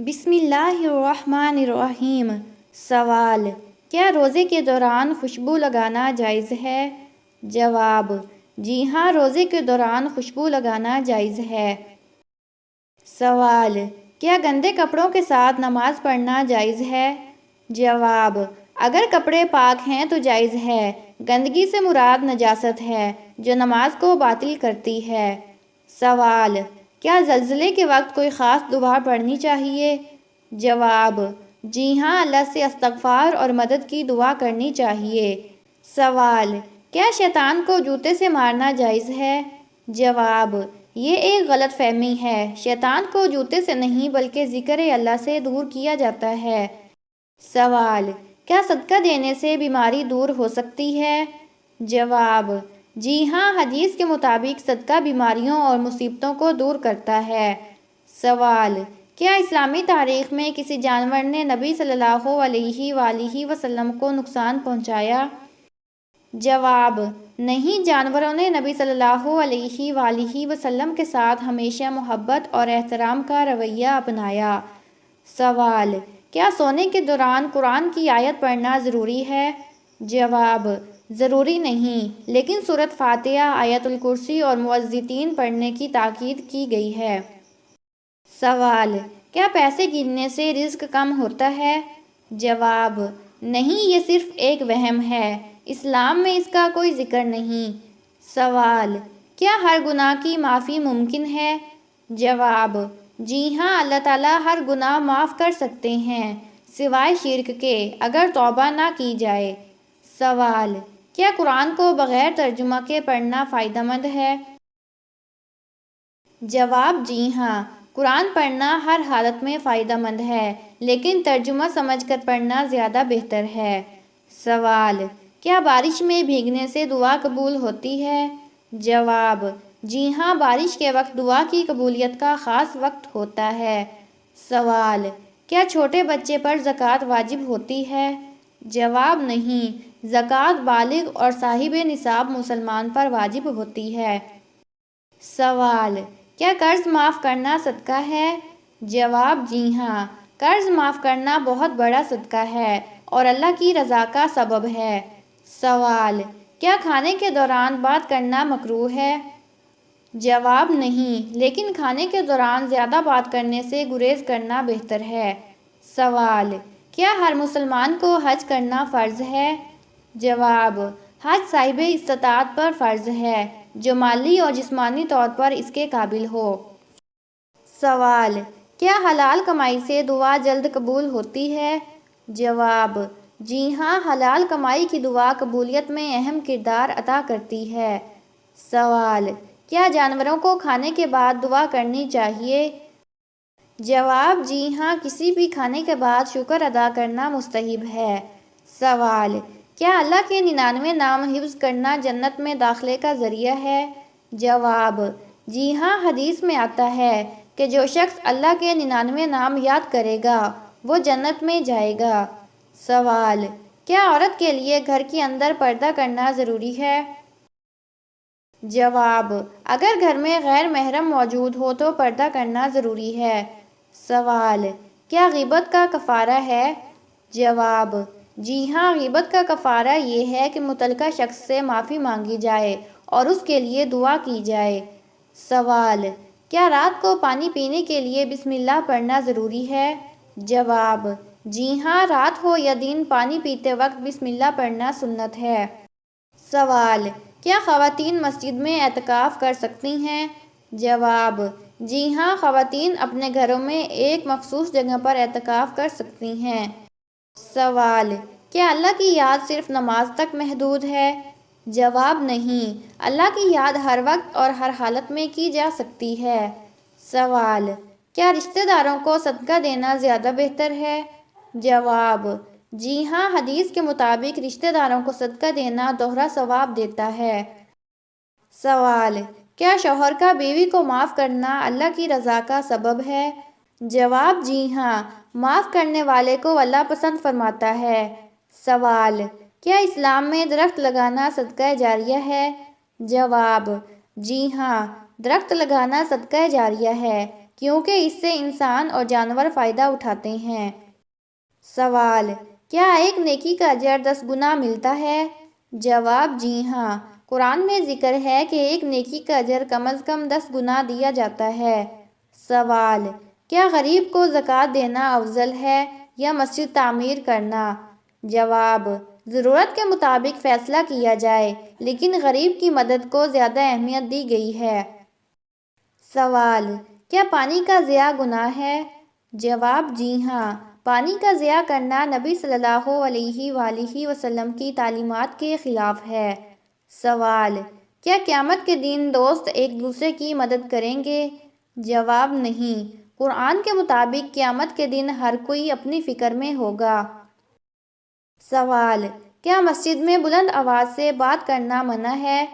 بسم اللہ الرحمن الرحیم۔ سوال: کیا روزے کے دوران خوشبو لگانا جائز ہے؟ جواب: جی ہاں، روزے کے دوران خوشبو لگانا جائز ہے۔ سوال: کیا گندے کپڑوں کے ساتھ نماز پڑھنا جائز ہے؟ جواب: اگر کپڑے پاک ہیں تو جائز ہے۔ گندگی سے مراد نجاست ہے جو نماز کو باطل کرتی ہے۔ سوال: کیا زلزلے کے وقت کوئی خاص دعا پڑھنی چاہیے؟ جواب: جی ہاں، اللہ سے استغفار اور مدد کی دعا کرنی چاہیے۔ سوال: کیا شیطان کو جوتے سے مارنا جائز ہے؟ جواب: یہ ایک غلط فہمی ہے۔ شیطان کو جوتے سے نہیں بلکہ ذکر اللہ سے دور کیا جاتا ہے۔ سوال: کیا صدقہ دینے سے بیماری دور ہو سکتی ہے؟ جواب: جی ہاں، حدیث کے مطابق صدقہ بیماریوں اور مصیبتوں کو دور کرتا ہے۔ سوال: کیا اسلامی تاریخ میں کسی جانور نے نبی صلی اللہ علیہ وآلہ وسلم کو نقصان پہنچایا؟ جواب: نہیں، جانوروں نے نبی صلی اللہ علیہ وآلہ وسلم کے ساتھ ہمیشہ محبت اور احترام کا رویہ اپنایا۔ سوال: کیا سونے کے دوران قرآن کی آیت پڑھنا ضروری ہے؟ جواب: ضروری نہیں، لیکن سورۃ فاتحہ، آیت الکرسی اور معوذتین پڑھنے کی تاکید کی گئی ہے۔ سوال: کیا پیسے گننے سے رزق کم ہوتا ہے؟ جواب: نہیں، یہ صرف ایک وہم ہے۔ اسلام میں اس کا کوئی ذکر نہیں۔ سوال: کیا ہر گناہ کی معافی ممکن ہے؟ جواب: جی ہاں، اللہ تعالیٰ ہر گناہ معاف کر سکتے ہیں سوائے شرک کے، اگر توبہ نہ کی جائے۔ سوال: کیا قرآن کو بغیر ترجمہ کے پڑھنا فائدہ مند ہے؟ جواب: جی ہاں، قرآن پڑھنا ہر حالت میں فائدہ مند ہے، لیکن ترجمہ سمجھ کر پڑھنا زیادہ بہتر ہے۔ سوال: کیا بارش میں بھیگنے سے دعا قبول ہوتی ہے؟ جواب: جی ہاں، بارش کے وقت دعا کی قبولیت کا خاص وقت ہوتا ہے۔ سوال: کیا چھوٹے بچے پر زکوٰۃ واجب ہوتی ہے؟ جواب: نہیں، زکوٰۃ بالغ اور صاحب نصاب مسلمان پر واجب ہوتی ہے۔ سوال: کیا قرض معاف کرنا صدقہ ہے؟ جواب: جی ہاں، قرض معاف کرنا بہت بڑا صدقہ ہے اور اللہ کی رضا کا سبب ہے۔ سوال: کیا کھانے کے دوران بات کرنا مکروہ ہے؟ جواب: نہیں، لیکن کھانے کے دوران زیادہ بات کرنے سے گریز کرنا بہتر ہے۔ سوال: کیا ہر مسلمان کو حج کرنا فرض ہے؟ جواب: حج صاحب استطاعت پر فرض ہے جو مالی اور جسمانی طور پر اس کے قابل ہو۔ سوال: کیا حلال کمائی سے دعا جلد قبول ہوتی ہے؟ جواب: جی ہاں، حلال کمائی کی دعا قبولیت میں اہم کردار ادا کرتی ہے۔ سوال: کیا جانوروں کو کھانے کے بعد دعا کرنی چاہیے؟ جواب: جی ہاں، کسی بھی کھانے کے بعد شکر ادا کرنا مستحب ہے۔ سوال: کیا اللہ کے 99 نام حفظ کرنا جنت میں داخلے کا ذریعہ ہے؟ جواب: جی ہاں، حدیث میں آتا ہے کہ جو شخص اللہ کے 99 نام یاد کرے گا وہ جنت میں جائے گا۔ سوال: کیا عورت کے لیے گھر کے اندر پردہ کرنا ضروری ہے؟ جواب: اگر گھر میں غیر محرم موجود ہو تو پردہ کرنا ضروری ہے۔ سوال: کیا غیبت کا کفارہ ہے؟ جواب: جی ہاں، غیبت کا کفارہ یہ ہے کہ متعلقہ شخص سے معافی مانگی جائے اور اس کے لیے دعا کی جائے۔ سوال: کیا رات کو پانی پینے کے لیے بسم اللہ پڑھنا ضروری ہے؟ جواب: جی ہاں، رات ہو یا دن، پانی پیتے وقت بسم اللہ پڑھنا سنت ہے۔ سوال: کیا خواتین مسجد میں اعتکاف کر سکتی ہیں؟ جواب: جی ہاں، خواتین اپنے گھروں میں ایک مخصوص جگہ پر اعتکاف کر سکتی ہیں۔ سوال: کیا اللہ کی یاد صرف نماز تک محدود ہے؟ جواب: نہیں، اللہ کی یاد ہر وقت اور ہر حالت میں کی جا سکتی ہے۔ سوال: کیا رشتہ داروں کو صدقہ دینا زیادہ بہتر ہے؟ جواب: جی ہاں، حدیث کے مطابق رشتہ داروں کو صدقہ دینا دوہرا ثواب دیتا ہے۔ سوال: کیا شوہر کا بیوی کو معاف کرنا اللہ کی رضا کا سبب ہے؟ جواب: جی ہاں، معاف کرنے والے کو اللہ پسند فرماتا ہے۔ سوال: کیا اسلام میں درخت لگانا صدقہ جاریہ ہے؟ جواب: جی ہاں، درخت لگانا صدقہ جاریہ ہے۔ کیونکہ اس سے انسان اور جانور فائدہ اٹھاتے ہیں۔ سوال: کیا ایک نیکی کا اجر 10 گنا ملتا ہے؟ جواب: جی ہاں، قرآن میں ذکر ہے کہ ایک نیکی کا اجر کم از کم 10 گنا دیا جاتا ہے۔ سوال: کیا غریب کو زکوٰۃ دینا افضل ہے یا مسجد تعمیر کرنا؟ جواب: ضرورت کے مطابق فیصلہ کیا جائے، لیکن غریب کی مدد کو زیادہ اہمیت دی گئی ہے۔ سوال: کیا پانی کا ضیاع گناہ ہے؟ جواب: جی ہاں، پانی کا ضیاع کرنا نبی صلی اللہ علیہ وآلہ وسلم کی تعلیمات کے خلاف ہے۔ سوال: کیا قیامت کے دن دوست ایک دوسرے کی مدد کریں گے؟ جواب: نہیں، قرآن کے مطابق قیامت کے دن ہر کوئی اپنی فکر میں ہوگا۔ سوال: کیا مسجد میں بلند آواز سے بات کرنا منع ہے؟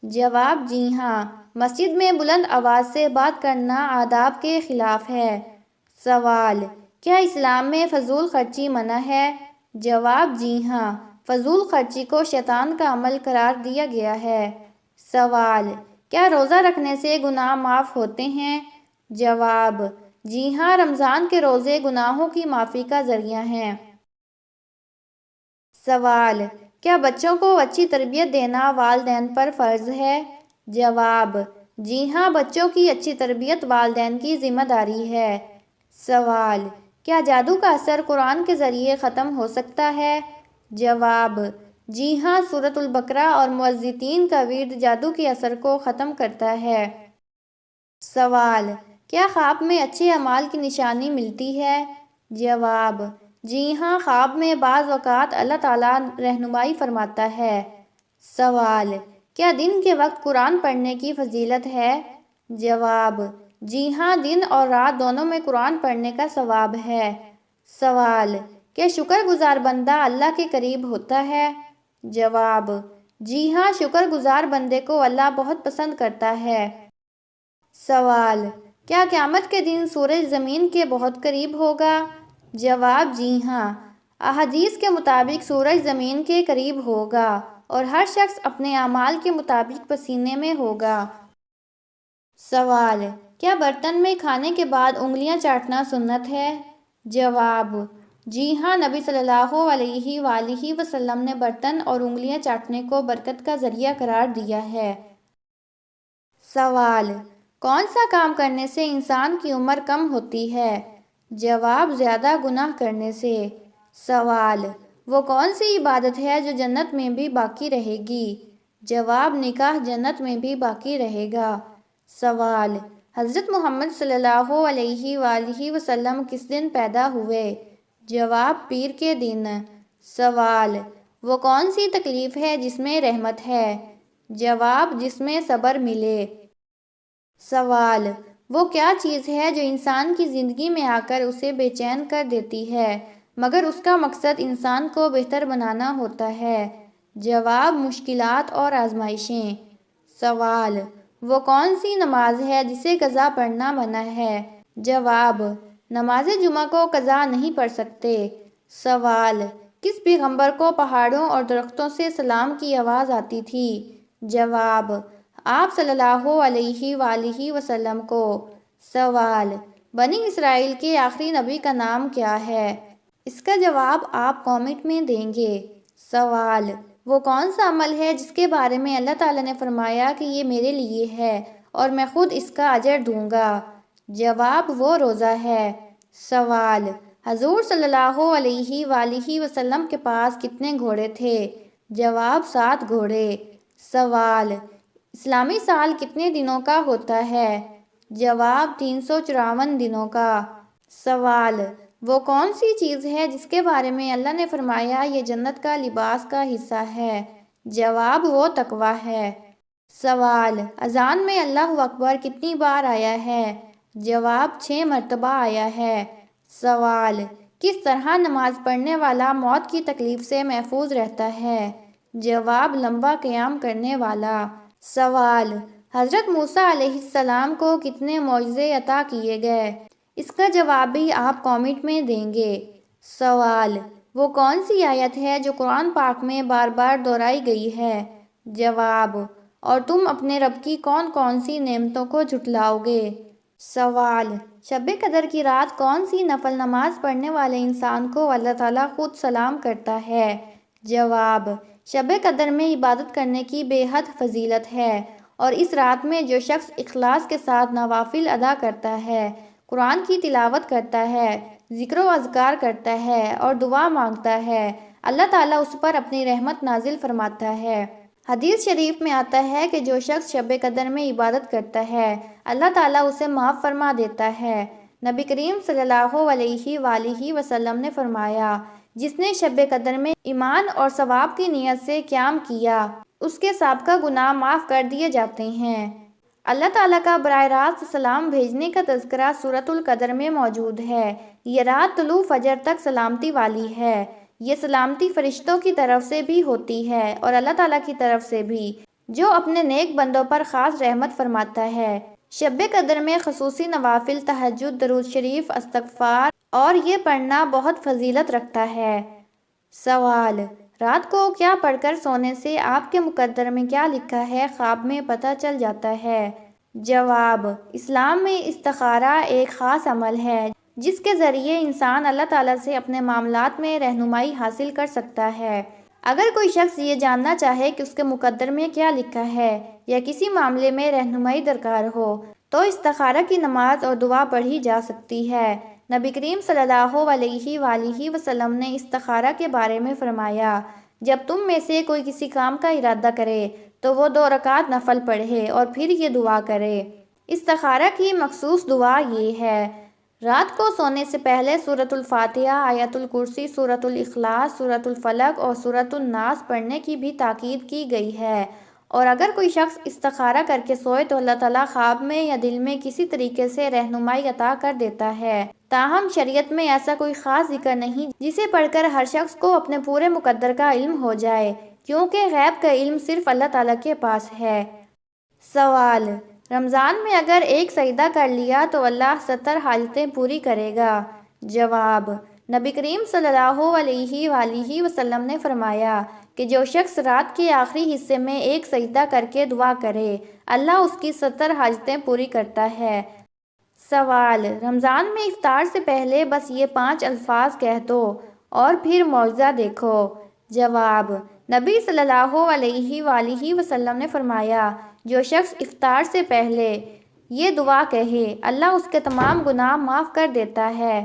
جواب: جی ہاں، مسجد میں بلند آواز سے بات کرنا آداب کے خلاف ہے۔ سوال: کیا اسلام میں فضول خرچی منع ہے؟ جواب: جی ہاں، فضول خرچی کو شیطان کا عمل قرار دیا گیا ہے۔ سوال: کیا روزہ رکھنے سے گناہ معاف ہوتے ہیں؟ جواب: جی ہاں، رمضان کے روزے گناہوں کی معافی کا ذریعہ ہیں۔ سوال: کیا بچوں کو اچھی تربیت دینا والدین پر فرض ہے؟ جواب: جی ہاں، بچوں کی اچھی تربیت والدین کی ذمہ داری ہے۔ سوال: کیا جادو کا اثر قرآن کے ذریعے ختم ہو سکتا ہے؟ جواب: جی ہاں، سورۃ البقرہ اور معوذتین کا ورد جادو کے اثر کو ختم کرتا ہے۔ سوال: کیا خواب میں اچھے اعمال کی نشانی ملتی ہے؟ جواب: جی ہاں، خواب میں بعض اوقات اللہ تعالیٰ رہنمائی فرماتا ہے۔ سوال: کیا دن کے وقت قرآن پڑھنے کی فضیلت ہے؟ جواب: جی ہاں، دن اور رات دونوں میں قرآن پڑھنے کا ثواب ہے۔ سوال: کیا شکر گزار بندہ اللہ کے قریب ہوتا ہے؟ جواب: جی ہاں، شکر گزار بندے کو اللہ بہت پسند کرتا ہے۔ سوال: کیا قیامت کے دن سورج زمین کے بہت قریب ہوگا؟ جواب: جی ہاں، احادیث کے مطابق سورج زمین کے قریب ہوگا اور ہر شخص اپنے اعمال کے مطابق پسینے میں ہوگا۔ سوال: کیا برتن میں کھانے کے بعد انگلیاں چاٹنا سنت ہے؟ جواب: جی ہاں، نبی صلی اللہ علیہ وآلہ وسلم نے برتن اور انگلیاں چاٹنے کو برکت کا ذریعہ قرار دیا ہے۔ سوال: کون سا کام کرنے سے انسان کی عمر کم ہوتی ہے؟ جواب: زیادہ گناہ کرنے سے۔ سوال: وہ کون سی عبادت ہے جو جنت میں بھی باقی رہے گی؟ جواب: نکاح جنت میں بھی باقی رہے گا۔ سوال: حضرت محمد صلی اللہ علیہ وآلہ وسلم کس دن پیدا ہوئے؟ جواب: پیر کے دن۔ سوال: وہ کون سی تکلیف ہے جس میں رحمت ہے؟ جواب: جس میں صبر ملے۔ سوال: وہ کیا چیز ہے جو انسان کی زندگی میں آ کر اسے بے چین کر دیتی ہے مگر اس کا مقصد انسان کو بہتر بنانا ہوتا ہے؟ جواب: مشکلات اور آزمائشیں۔ سوال: وہ کون سی نماز ہے جسے قضا پڑھنا منع ہے؟ جواب: نماز جمعہ کو قضا نہیں پڑھ سکتے۔ سوال: کس پیغمبر کو پہاڑوں اور درختوں سے سلام کی آواز آتی تھی؟ جواب: آپ صلی اللہ علیہ وآلہ وسلم کو۔ سوال: بنی اسرائیل کے آخری نبی کا نام کیا ہے؟ اس کا جواب آپ کامنٹ میں دیں گے۔ سوال: وہ کون سا عمل ہے جس کے بارے میں اللہ تعالیٰ نے فرمایا کہ یہ میرے لیے ہے اور میں خود اس کا اجر دوں گا؟ جواب: وہ روزہ ہے۔ سوال: حضور صلی اللہ علیہ وآلہ وسلم کے پاس کتنے گھوڑے تھے؟ جواب: 7 گھوڑے۔ سوال: اسلامی سال کتنے دنوں کا ہوتا ہے؟ جواب: 354 دنوں کا۔ سوال: وہ کون سی چیز ہے جس کے بارے میں اللہ نے فرمایا یہ جنت کا لباس کا حصہ ہے؟ جواب: وہ تقویٰ ہے۔ سوال: اذان میں اللہ اکبر کتنی بار آیا ہے؟ جواب: 6 مرتبہ آیا ہے۔ سوال: کس طرح نماز پڑھنے والا موت کی تکلیف سے محفوظ رہتا ہے؟ جواب: لمبا قیام کرنے والا۔ سوال: حضرت موسیٰ علیہ السلام کو کتنے معجزے عطا کیے گئے؟ اس کا جواب بھی آپ کامنٹ میں دیں گے۔ سوال: وہ کون سی آیت ہے جو قرآن پاک میں بار بار دہرائی گئی ہے؟ جواب: اور تم اپنے رب کی کون کون سی نعمتوں کو جھٹلاؤ گے؟ سوال: شب قدر کی رات کون سی نفل نماز پڑھنے والے انسان کو اللہ تعالیٰ خود سلام کرتا ہے؟ جواب: شب قدر میں عبادت کرنے کی بے حد فضیلت ہے، اور اس رات میں جو شخص اخلاص کے ساتھ نوافل ادا کرتا ہے، قرآن کی تلاوت کرتا ہے، ذکر و اذکار کرتا ہے اور دعا مانگتا ہے، اللہ تعالیٰ اس پر اپنی رحمت نازل فرماتا ہے۔ حدیث شریف میں آتا ہے کہ جو شخص شب قدر میں عبادت کرتا ہے، اللہ تعالیٰ اسے معاف فرما دیتا ہے۔ نبی کریم صلی اللہ علیہ وآلہ وسلم نے فرمایا، جس نے شب قدر میں ایمان اور ثواب کی نیت سے قیام کیا، اس کے سابقہ گناہ معاف کر دیے جاتے ہیں۔ اللہ تعالیٰ کا براہ راست سلام بھیجنے کا تذکرہ سورۃ القدر میں موجود ہے۔ یہ رات طلوع فجر تک سلامتی والی ہے۔ یہ سلامتی فرشتوں کی طرف سے بھی ہوتی ہے اور اللہ تعالیٰ کی طرف سے بھی، جو اپنے نیک بندوں پر خاص رحمت فرماتا ہے۔ شب قدر میں خصوصی نوافل، تہجد، درود شریف، استغفار اور یہ پڑھنا بہت فضیلت رکھتا ہے۔ سوال: رات کو کیا پڑھ کر سونے سے آپ کے مقدر میں کیا لکھا ہے خواب میں پتہ چل جاتا ہے؟ جواب: اسلام میں استخارہ ایک خاص عمل ہے جس کے ذریعے انسان اللہ تعالیٰ سے اپنے معاملات میں رہنمائی حاصل کر سکتا ہے۔ اگر کوئی شخص یہ جاننا چاہے کہ اس کے مقدر میں کیا لکھا ہے یا کسی معاملے میں رہنمائی درکار ہو تو استخارہ کی نماز اور دعا پڑھی جا سکتی ہے۔ نبی کریم صلی اللہ علیہ وآلہ وسلم نے استخارہ کے بارے میں فرمایا، جب تم میں سے کوئی کسی کام کا ارادہ کرے تو وہ 2 رکعت نفل پڑھے اور پھر یہ دعا کرے۔ استخارہ کی مخصوص دعا یہ ہے: رات کو سونے سے پہلے سورۃ الفاتحہ، آیت الکرسی، سورۃ الاخلاص، سورۃ الفلق اور سورۃ الناس پڑھنے کی بھی تاکید کی گئی ہے، اور اگر کوئی شخص استخارہ کر کے سوئے تو اللہ تعالیٰ خواب میں یا دل میں کسی طریقے سے رہنمائی عطا کر دیتا ہے۔ تاہم شریعت میں ایسا کوئی خاص ذکر نہیں جسے پڑھ کر ہر شخص کو اپنے پورے مقدر کا علم ہو جائے، کیونکہ غیب کا علم صرف اللہ تعالیٰ کے پاس ہے۔ سوال: رمضان میں اگر ایک سجدہ کر لیا تو اللہ 70 حاجتیں پوری کرے گا؟ جواب: نبی کریم صلی اللہ علیہ وآلہ وسلم نے فرمایا کہ جو شخص رات کے آخری حصے میں ایک سجدہ کر کے دعا کرے، اللہ اس کی 70 حاجتیں پوری کرتا ہے۔ سوال: رمضان میں افطار سے پہلے بس یہ 5 الفاظ کہہ دو اور پھر معجزہ دیکھو۔ جواب: نبی صلی اللہ علیہ وآلہ وسلم نے فرمایا، جو شخص افطار سے پہلے یہ دعا کہے، اللہ اس کے تمام گناہ معاف کر دیتا ہے۔